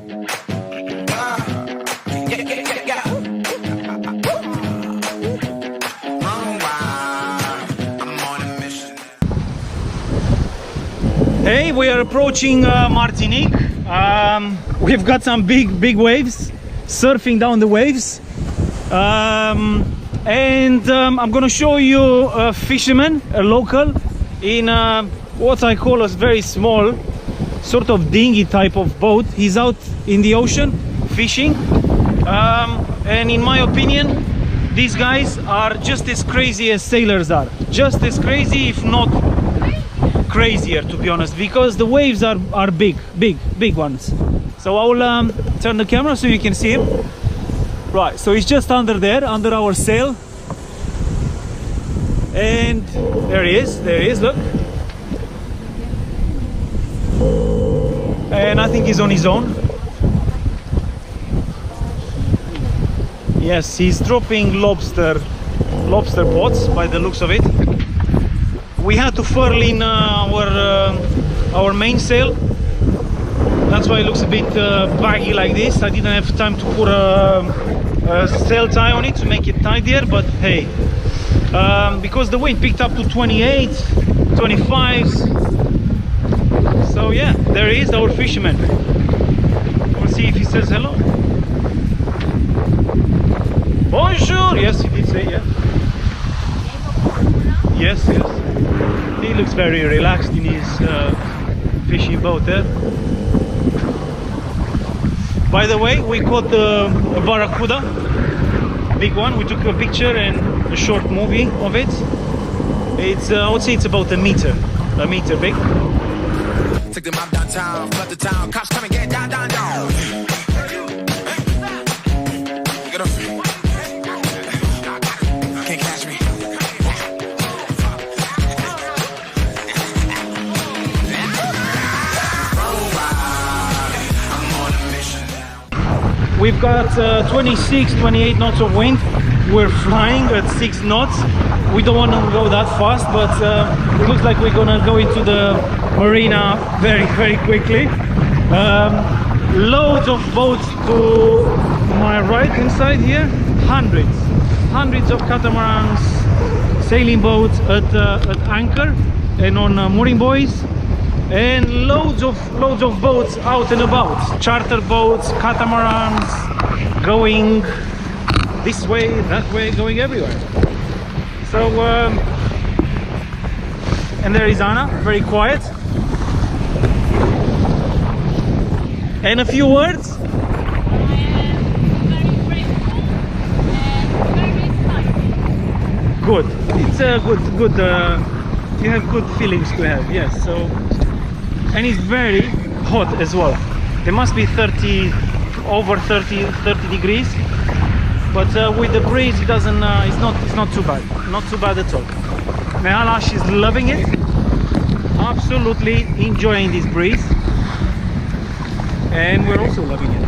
Hey, we are approaching Martinique. We've got some big waves, surfing down the waves. I'm gonna show you a fisherman, a local, in what I call a very small, sort of dinghy type of boat. He's out in the ocean fishing, and in my opinion, these guys are just as crazy as sailors are. Just as crazy, if not crazier, to be honest, because the waves are big ones. So I'll turn the camera so you can see him. Right, so he's just under there, under our sail, and there he is, look. And I think he's on his own. Yes, he's dropping lobster pots by the looks of it. We had to furl in our mainsail. That's why it looks a bit baggy like this. I didn't have time to put a sail tie on it to make it tidier, but hey, because the wind picked up to 28, 25s. So yeah, there he is, our fisherman. We'll see if he says hello. Bonjour! Yes, he did say, yeah. Yes. He looks very relaxed in his fishing boat there. By the way, we caught the Barracuda, big one. We took a picture and a short movie of it. It's I would say it's about a meter big. Took them out downtown, flood the town, cops come and get down. Get up. Can't catch me. We've got 26, 28 knots of wind. We're flying at 6 knots. We don't want to go that fast, but it looks like we're gonna go into the marina very quickly. Loads of boats to my right hand side here. Hundreds of catamarans, sailing boats at anchor and on mooring buoys, and loads of boats out and about. Charter boats, catamarans, going this way, that way, going everywhere. So and there is Anna, very quiet. And a few words. I am very grateful and very excited. Good. It's a good. You have good feelings to have. Yes. So, and it's very hot as well. There must be 30 degrees. But with the breeze, it doesn't. It's not too bad. Not too bad at all. Mehala, she's loving it. Absolutely enjoying this breeze. And we're also loving it.